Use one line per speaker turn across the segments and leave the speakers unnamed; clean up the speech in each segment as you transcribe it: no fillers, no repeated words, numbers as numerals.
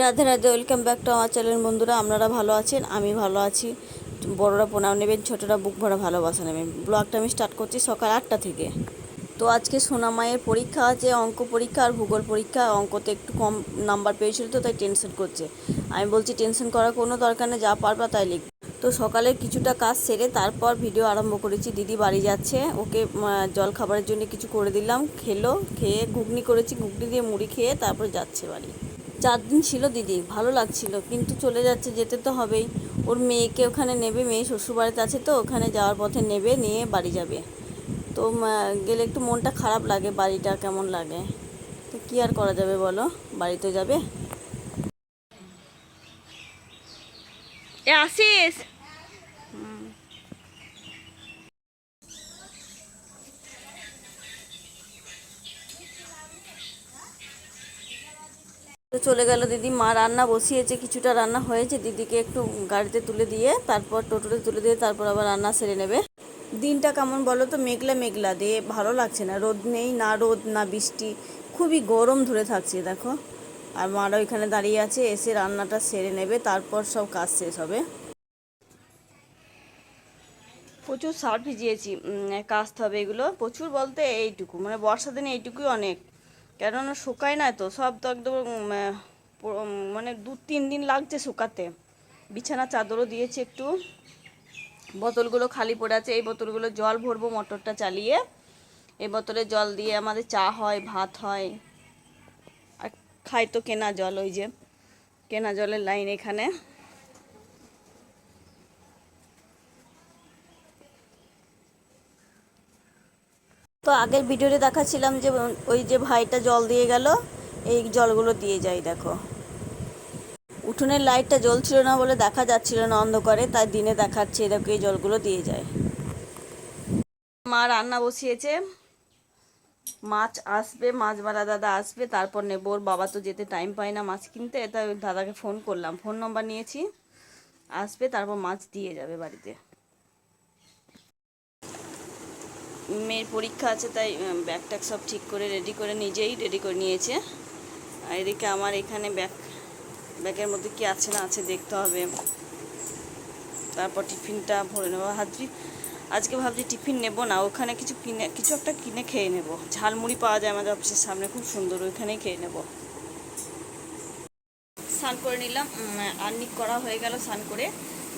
Radhe Radhe, welcome back to আমার channel. বন্ধুরা, আপনারা ভালো আছেন? আমি ভালো আছি। বড়রা প্রণাম নেবেন, ছোটরা বুক ভরা ভালোবাসা নেবেন। ব্লগটা আমি স্টার্ট করছি সকাল 8টা থেকে। তো আজকে সোনা মায়ের পরীক্ষা আছে, অঙ্ক পরীক্ষা আর ভূগোল পরীক্ষা। অঙ্কতে একটু কম নাম্বার পেয়েছিল, তো তাই টেনশন করছে। আমি বলছি টেনশন করার কোনো দরকার নেই, যা পারবা তাই লিখ। তো সকালে কিছুটা কাজ সেরে তারপর ভিডিও আরম্ভ করেছি। দিদি বাড়ি যাচ্ছে, ওকে জল খাবারের জন্য কিছু করে দিলাম, খেলো। খেয়ে ঘুগনি করেছি, ঘুগনি দিয়ে মুড়ি খেয়ে তারপর যাচ্ছে বাড়ি। 4 দিন ছিল দিদি, ভালো লাগছিল, কিন্তু চলে যাচ্ছে, যেতে তো হবেই। ওর মেয়েকে ওখানে নেবে, মেয়ে শ্বশুরবাড়িতে আছে, তো ওখানে যাওয়ার পথে নেবে, নিয়ে বাড়ি যাবে। তো গেলে একটু মনটা খারাপ লাগে, বাড়িটা কেমন লাগে। তো কী আর করা যাবে বলো, বাড়ি তো যাবে। আসিস। তো চলে গেল দিদি। মা রান্না বসিয়েছে, কিছুটা রান্না হয়েছে, দিদিকে একটু গাড়িতে তুলে দিয়ে তারপর টোটোতে তুলে দিয়ে তারপর আবার রান্না সেরে নেবে। দিনটা কেমন বলো তো, মেঘলা মেঘলা দিয়ে ভালো লাগছে না। রোদ নেই, না রোদ না বৃষ্টি, খুবই গরম ধরে থাকছে দেখো। আর মারা ওইখানে দাঁড়িয়ে আছে, এসে রান্নাটা সেরে নেবে, তারপর সব কাজ শেষ হবে। প্রচুর শার্ট ভিজিয়েছি, কাচতে হবে এগুলো। প্রচুর বলতে এইটুকু, মানে বর্ষা দিনে এইটুকুই অনেক, কেননা শুকায় না তো সব। তো একদম মানে 2-3 দিন লাগছে শুকাতে। বিছানা চাদরও দিয়েছি একটু। বোতলগুলো খালি পড়ে আছে, এই বোতলগুলো জল ভরবো মোটরটা চালিয়ে। এই বোতলে জল দিয়ে আমাদের চা হয়, ভাত হয়, আর খাই তো কেনা জল, ওই যে কেনা জলের লাইন এখানে। তো আগের ভিডিওতে দেখাচ্ছিলাম যে ওই যে ভাইটা জল দিয়ে গেল, এই জলগুলো দিয়ে যায় দেখো। উঠোনের লাইটটা জ্বলছিল না বলে দেখা যাচ্ছিল না অন্ধকারে, তাই দিনে দেখাচ্ছে, দেখো এই জলগুলো দিয়ে যায়। মা রান্না বসিয়েছে, মাছ আসবে, মাছওয়ালা দাদা আসবে, তারপর নেবো। ওর বাবা তো যেতে টাইম পায় না মাছ কিনতে, তাই ওই দাদাকে ফোন করলাম, ফোন নম্বর নিয়েছি। আসবে, তারপর মাছ দিয়ে যাবে বাড়িতে। মেয়ের পরীক্ষা আছে, তাই ব্যাগ ট্যাগ সব ঠিক করে রেডি করে, নিজেই রেডি করে নিয়েছে। আর এদিকে আমার এখানে ব্যাগের মধ্যে কি আছে না আছে দেখতে হবে। তারপর টিফিনটা ভরে নেবো। আজকে ভাবছি টিফিন নেব না, ওখানে কিছু একটা কিনে খেয়ে নেব। ঝালমুড়ি পাওয়া যায় আমাদের অফিসের সামনে, খুব সুন্দর, ওইখানেই খেয়ে নেব। স্নান করে নিলাম, আর্নিক করা হয়ে গেল স্নান করে।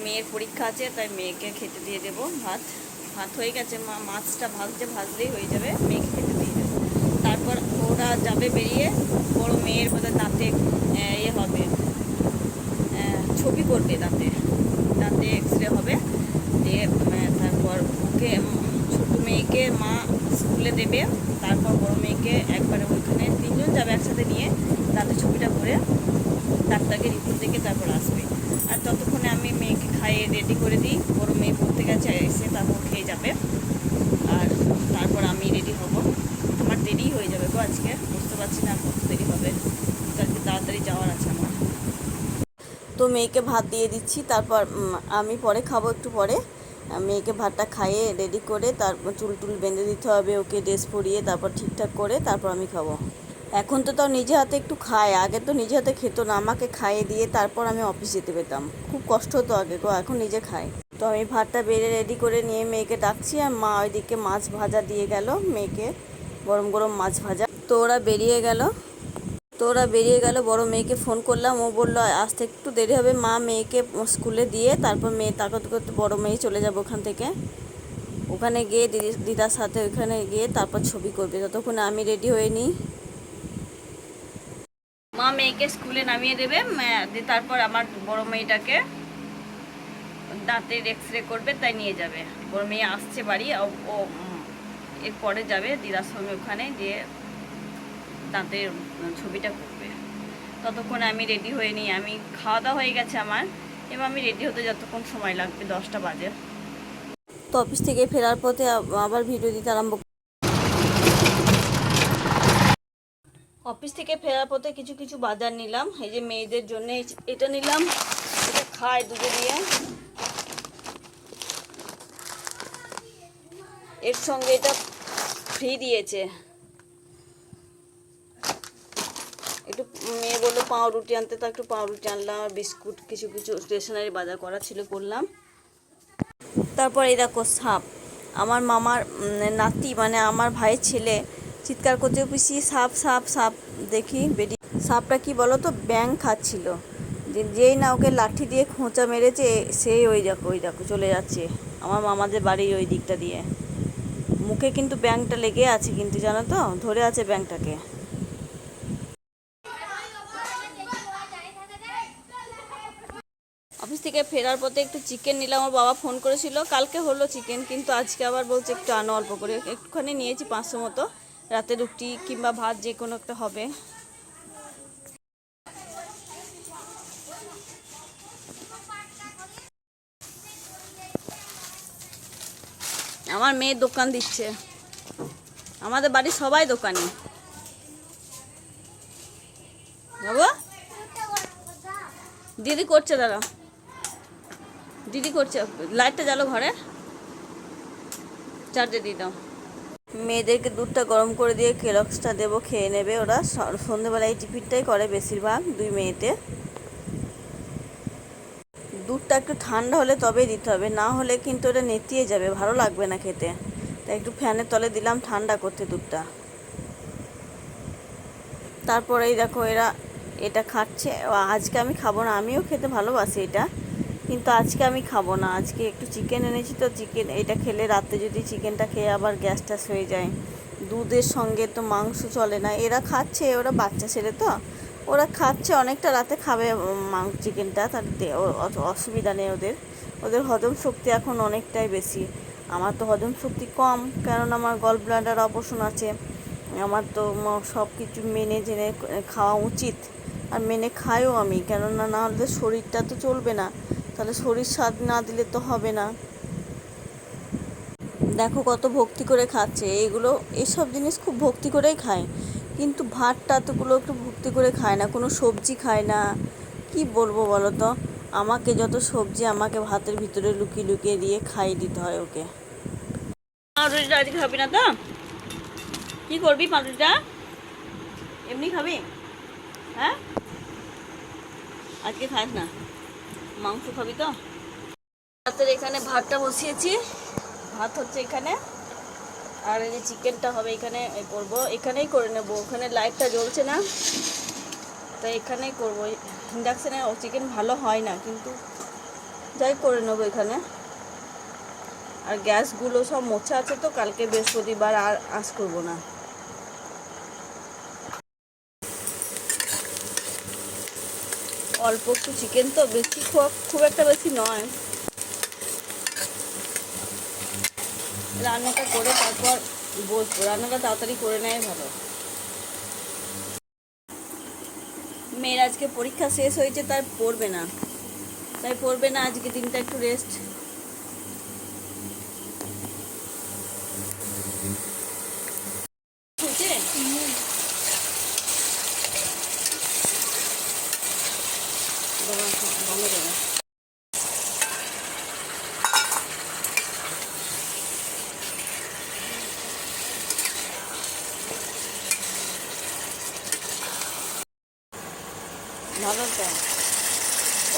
মেয়ের পরীক্ষা আছে, তাই মেয়েকে খেতে দিয়ে দেবো। ভাত হয়ে গেছে, মাছটা ভাজলেই হয়ে যাবে, মেয়েকে খেতে দিয়ে দেবো। তারপর ওরা যাবে বেরিয়ে। বড় মেয়ের বোধহয় দাঁতে হবে, ছবি করবে, দাঁতে এক্স-রে হবে। দিয়ে তারপর ওকে, ছোটো মেয়েকে মা স্কুলে দেবে, তারপর বড় মেয়েকে একবারে ওইখানে 3জন যাবে একসাথে নিয়ে, দাঁতের ছবিটা করে ডাক্তারকে রিপোর্ট দেখে তারপর আসবে। আর ততক্ষণে আমি মেয়েকে খাইয়ে রেডি করে দিই। বড় মেয়ে পড়তে গেছে, এসে তারপর খেয়ে যাবে। আর তারপর আমি রেডি হব। আমার দেরি হয়ে যাবে গো আজকে, বুঝতে পারছি না কত দেরি হবে, আজকে তাড়াতাড়ি যাওয়ার আছে আমার। তো মেয়েকে ভাত দিয়ে দিচ্ছি, তারপর আমি পরে খাবো, একটু পরে। মেয়েকে ভাতটা খাইয়ে রেডি করে তারপর চুল টুল বেঁধে দিতে হবে, ওকে ড্রেস পরিয়ে তারপর ঠিকঠাক করে তারপর আমি খাবো। এখন তো তাও নিজে হাতে একটু খায়, আগে তো নিজে হাতে খেত না, আমাকে খাইয়ে দিয়ে তারপর আমি অফিস যেতে পেতাম। খুব কষ্ট হতো আগে গো, এখন নিজে খায়। তো আমি ভাতটা বেড়ে রেডি করে নিয়ে মেয়েকে ডাকছি, আর মা ওইদিকে মাছ ভাজা দিয়ে গেল মেয়েকে, গরম গরম মাছ ভাজা। তো ওরা বেরিয়ে গেল, বড় মেয়েকে ফোন করলাম, ও বললো আসতে একটু দেরি হবে মা, মেয়েকে স্কুলে দিয়ে তারপর মেয়ে তাকাতে করতে বড় মেয়ে চলে যাবে ওখান থেকে। ওখানে গিয়ে দিদার সাথে ওখানে গিয়ে তারপর ছবি করবে, ততক্ষণে আমি রেডি হয়ে নিই। মা মেয়েকে স্কুলে নামিয়ে দেবে, দিয়ে তারপর আমার বড় মেয়েটাকে দাঁতের এক্স-রে করবে, তাই নিয়ে যাবে। বড় মেয়ে আসছে বাড়ি, ও এরপরে যাবে দিদার সঙ্গে ওখানে, দিয়ে দাঁতের ছবিটা করবে। ততক্ষণ আমি রেডি হয়ে নিই। আমি খাওয়া দাওয়া হয়ে গেছে আমার, এবার আমি রেডি হতে যতক্ষণ সময় লাগবে, 10টা বাজে। তো অফিস থেকে ফেরার পথে আবার ভিডিও দিতে আরম্ভ। অফিস থেকে ফেরার পথে কিছু কিছু বাজার নিলাম। এই যে মেয়েদের জন্য এটা নিলাম, এটা খায় দুধে দিয়ে। এর সঙ্গে এটা ফ্রি দিয়েছে, একটু মেয়ে বললো পাউরুটি আনতে, তো একটু পাউরুটি আনলাম, আর বিস্কুট কিছু কিছু স্টেশনারি বাজার করা ছিল করলাম। তারপর এই দেখো সাপ, আমার মামার নাতি মানে আমার ভাইয়ের ছেলে চিৎকার করছে, পিসি সাপ সাপ সাপ। দেখি বেরিয়ে সাপটা কি বলো তো, ব্যাঙ খাচ্ছিল। যেই না ওকে লাঠি দিয়ে খোঁচা মেরেছে, সেই ওই দেখো চলে যাচ্ছে আমার মামাদের বাড়ির ওই দিকটা দিয়ে। মুখে কিন্তু ব্যাঙটা লেগে আছে, কিন্তু জানো তো, ধরে আছে ব্যাঙটাকে। অফিস থেকে ফেরার পথে একটু চিকেন নিলাম, আমার বাবা ফোন করেছিল, কালকে হলো চিকেন, কিন্তু আজকে আবার বলছে একটু আনো অল্প করে, একটুখানি নিয়েছি 500 মতো, রাতে রুটি কিংবা ভাত যে কোনো একটা হবে। আমার মেয়ে দোকান দিচ্ছে, আমাদের বাড়ির সবাই দোকানি। বাবা দিদি করছে, দাঁড়া দিদি করছে, লাইটটা জ্বালো ঘরে, চার্জে দিয়ে দাও। মেয়েদেরকে দুধটা গরম করে দিয়ে কেলক্সটা দেবো, খেয়ে নেবে ওরা। সন্ধেবেলায় এই টিফিনটাই করে বেশিরভাগ, দুই মেয়েতে। দুধটা একটু ঠান্ডা হলে তবেই দিতে হবে, না হলে কিন্তু ওটা নেতিয়ে যাবে, ভালো লাগবে না খেতে। তাই একটু ফ্যানের তলে দিলাম ঠান্ডা করতে দুধটা। তারপরেই দেখো এরা এটা খাচ্ছে। আজকে আমি খাবো না, আমিও খেতে ভালোবাসি এটা, কিন্তু আজকে আমি খাবো না। আজকে একটু চিকেন এনেছি, তো চিকেন এটা খেলে রাতে যদি চিকেনটা খেয়ে আবার গ্যাস ট্যাস হয়ে যায়, দুধের সঙ্গে তো মাংস চলে না। এরা খাচ্ছে, ওরা বাচ্চা ছেলে তো, ওরা খাচ্ছে, অনেকটা রাতে খাবে চিকেনটা, তার অসুবিধা নেই ওদের। ওদের হজম শক্তি এখন অনেকটাই বেশি। আমার তো হজম শক্তি কম, কারণ আমার গল ব্লাডার অপারেশন আছে। আমার তো সব কিছু মেনে জেনে খাওয়া উচিত, আর মেনে খাইও আমি, কেননা না হলে শরীরটা তো চলবে না, তাহলে শরীর স্বাদ না দিলে তো হবে না। দেখো কত ভক্তি করে খাচ্ছে এইগুলো, এইসব জিনিস খুব ভক্তি করেই খায়, কিন্তু ভাতটা তোগুলো একটু ভক্তি করে খায় না, কোনো সবজি খায় না। কি বলবো বলো তো, আমাকে যত সবজি আমাকে ভাতের ভিতরে লুকিয়ে লুকিয়ে দিয়ে খাইয়ে দিতে হয় ওকে। পাউরুটিটা আজকে খাবি না তো? কি করবি পাউরুটিটা? এমনি খাবি? হ্যাঁ, আজকে খাস না, মাংস খাবি তো? রাতের এখানে ভাতটা বসিয়েছি, ভাত হচ্ছে এখানে, আর এই যে চিকেনটা হবে এখানে করবো, এখানেই করে নেবো, ওখানে লাইটটা জ্বলছে না, তাই এখানেই করবো। ইন্ডাকশানে চিকেন ভালো হয় না, কিন্তু যাই করে নেবো এখানে। আর গ্যাসগুলো সব মোছা আছে, তো কালকে বৃহস্পতিবার আর আঁচ করবো না। অল্প একটু চিকেন তো, বেশি খুব একটা বেশি নয়। রান্নাটা করে তারপর বসবো, রান্নাটা তাড়াতাড়ি করে নেয় ভালো। মেয়ের আজকে পরীক্ষা শেষ হয়েছে, তাই পড়বে না, আজকে দিনটা একটু রেস্ট। ভালো তো,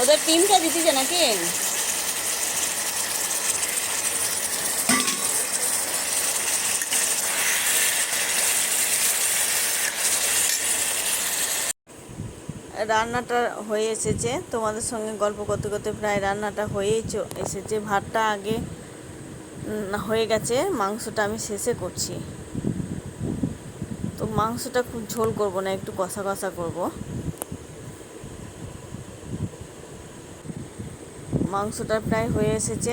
ওদের টিমটা জিতেছে নাকি? রান্নাটা হয়ে এসেছে, তোমাদের সঙ্গে গল্প করতে করতে প্রায় রান্নাটা হয়েই এসেছে। ভাতটা আগে হয়ে গেছে, মাংসটা আমি শেষে করছি। তো মাংসটা খুব ঝোল করব না, একটু কষা কষা করব। মাংসটা প্রায় হয়ে এসেছে।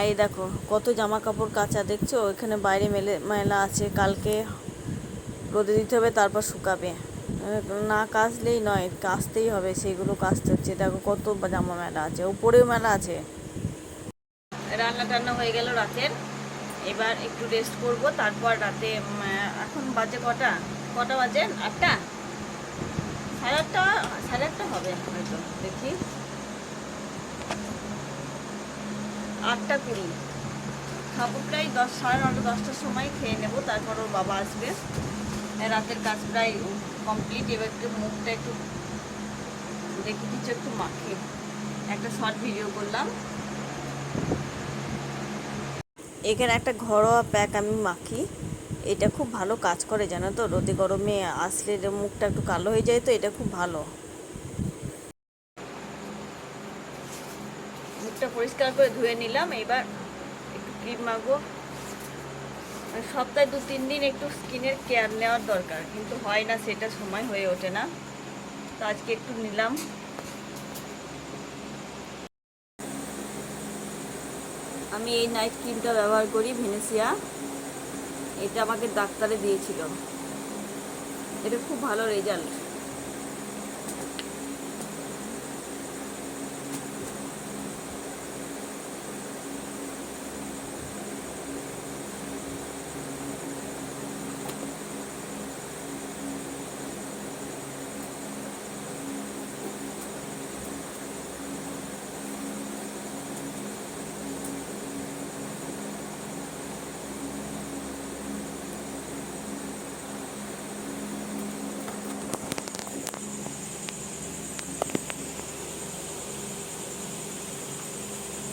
এই দেখো কত জামা কাপড় কাচা, দেখছো ওইখানে বাইরে মেলা আছে, কালকে রোদে দিতে হবে, তারপর শুকাবে। না কাচলেই নয়, কাচতেই হবে, সেইগুলো কাচতে হচ্ছে। দেখো কত জামা মেলা আছে, উপরেও মেলা আছে। রান্না টান্না হয়ে গেল রাতের, এবার একটু রেস্ট করব, তারপর রাতে এখন বাজে কটা বাজে? 8টা, সাড়ে আটটা হবে হয়তো, দেখি 8টা 20 খাবো, প্রায় 10, সাড়ে 9টা 10টার সময় খেয়ে নেবো, তারপর ওর বাবা আসবে। রাতের কাজ প্রায় কমপ্লিট। এবার একটু মুখটা একটু দেখি কিছু একটু মাখি, একটা শর্ট ভিডিও করলাম। এখানে একটা ঘরোয়া প্যাক আমি মাখি, এটা খুব ভালো কাজ করে জানো তো, রোদে গরমে আসলে মুখটা একটু কালো হয়ে যায়, তো এটা খুব ভালো। মুখটা পরিষ্কার করে ধুয়ে নিলাম, এবার একটু ক্রিম মাখবো। সপ্তাহে 2-3 দিন একটু স্কিনের কেয়ার নেওয়ার দরকার, কিন্তু হয় না, সেটা সময় হয়ে ওঠে না, তো আজকে একটু নিলাম। আমি এই নাইট ক্রিমটা ব্যবহার করি, ভেনেসিয়া, এটা আমাকে ডাক্তারে দিয়েছিল, এটা খুব ভালো রেজাল্ট।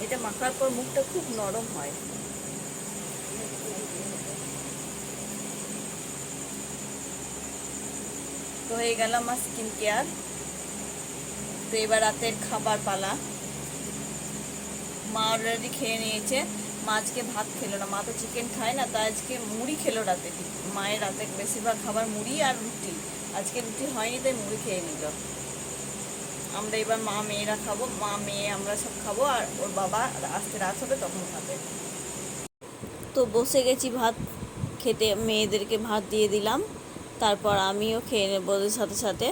এটা মাখার পর মুখটা খুব নরম হয়। তো হয়ে গেল আমার স্কিন কেয়ার। তো এবার রাতের খাবার পালা। মা অলরেডি খেয়ে নিয়েছে, মা আজকে ভাত খেলো না, মা তো চিকেন খায় না, তাই আজকে মুড়ি খেলো রাতে। মায়ের রাতে বেশিরভাগ খাবার মুড়ি আর রুটি, আজকে রুটি হয়নি তাই মুড়ি খেয়ে নিল। আমরা এবার মা মেয়েরা খাবো, মা মেয়ে আমরা সব খাবো, আর ওর বাবা আজকে রাত হবে তখন খাবে। তো বসে গেছি ভাত খেতে, মেয়েদেরকে ভাত দিয়ে দিলাম, তারপর আমিও খেয়ে নেবো ওদের সাথে সাথে।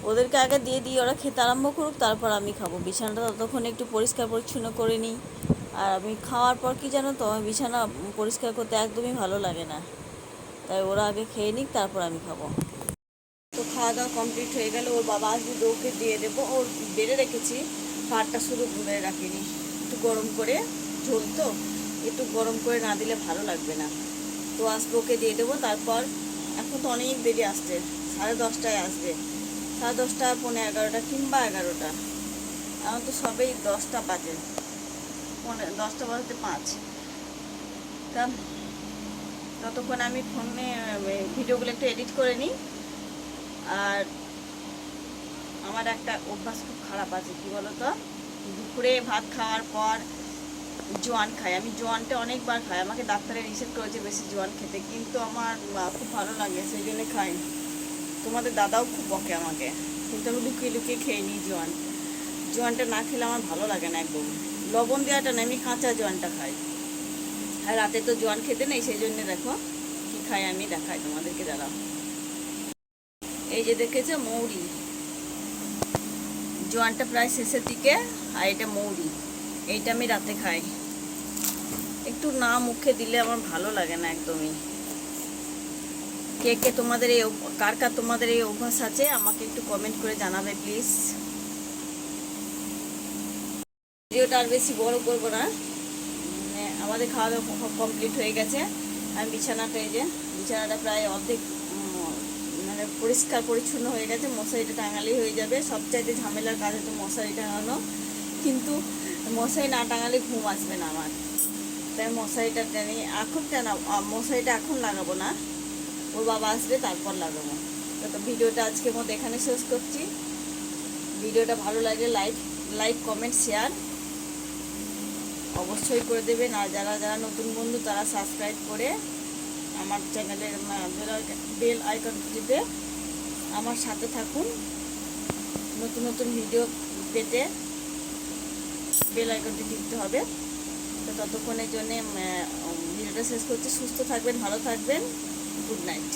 ওদেরকে আগে দিয়ে দিই, ওরা খেতে আরম্ভ করুক, তারপর আমি খাবো। বিছানাটা ততক্ষণ একটু পরিষ্কার পরিচ্ছন্ন করে নিই। আর আমি খাওয়ার পর কি জানো তো, আমার বিছানা পরিষ্কার করতে একদমই ভালো লাগে না, তাই ওরা আগে খেয়ে নিক, তারপর আমি খাবো। তো খাওয়া দাওয়া কমপ্লিট হয়ে গেল, ওর বাবা আসবে, ওকে দিয়ে দেবো। ওর বেড়ে রেখেছি, ভাতটা শুধু ভুলে রাখিনি, একটু গরম করে, ঝোল তো একটু গরম করে না দিলে ভালো লাগবে না। তো আসবে, ওকে দিয়ে দেবো। তারপর এখন তো অনেক দেরি আসছে, 10:30টায় আসবে, 10:30, 11:15 কিংবা 11টা, এখন তো সবেই 10টা বাজে, 10টা বাজতে 5। তা ততক্ষণ আমি ফোনে ভিডিওগুলো একটু এডিট করে নিই। আর আমার একটা অভ্যাস খুব খারাপ আছে, কি বলো তো, দুপুরে ভাত খাওয়ার পর জোয়ান খাই। আমি জোয়ানটা অনেকবার খাই, আমাকে ডাক্তারে নিষেধ করেছে বেশি জোয়ান খেতে, কিন্তু আমার খুব ভালো লাগে, সেই জন্য খাই। তোমাদের দাদাও খুব বকে আমাকে, কিন্তু আমি লুকিয়ে লুকিয়ে খেয়ে নিই জোয়ানটা না খেলে আমার ভালো লাগে না একদম। লবণ দেওয়াটা না, আমি কাঁচা জোয়ানটা খাই। আর রাতে তো জোয়ান খেতে নেই, সেই জন্য দেখো কি খাই আমি, দেখাই তোমাদেরকে, দাঁড়াও। এই যে দেখেছো মৌরি, জোয়ানটা প্রায় শেষের দিকে, আর এটা মৌরি, এইটা আমি রাতে খাই। একটু না মুখে দিলে আমার ভালো লাগে না একদমই। কে কে তোমাদের কার তোমাদের এই অভ্যাস আছে, আমাকে একটু কমেন্ট করে জানাবে প্লিজ। ভিডিওটা আর বেশি বড় করবো না, আমাদের খাওয়া দাওয়া কমপ্লিট হয়ে গেছে। আমি বিছানাটা, এই যে বিছানাটা প্রায় অর্ধেক মানে পরিষ্কার পরিচ্ছন্ন হয়ে গেছে, মশারিটা টাঙালেই হয়ে যাবে। সবচাইতে ঝামেলার কাজ হচ্ছে মশারি টাঙানো, কিন্তু মশারি না টাঙালে ঘুম আসবে না আমার, তাই মশারিটা টেনে এখন মশারিটা এখন লাগাবো না, ওর বাবা আসবে তারপর লাগাবো। তো ভিডিওটা আজকের মধ্যে এখানে শেষ করছি। ভিডিওটা ভালো লাগলে লাইক কমেন্ট শেয়ার অবশ্যই করে দেবেন। আর যারা যারা নতুন বন্ধু তারা সাবস্ক্রাইব করে আমার চ্যানেলের বেল আইকন টিপে আমার সাথে থাকুন। নতুন নতুন ভিডিও পেতে বেল আইকনটি টিপতে হবে। তো ততক্ষণের জন্যে ভিডিওটা শেষ করছি। সুস্থ থাকবেন, ভালো থাকবেন, গুড নাইট।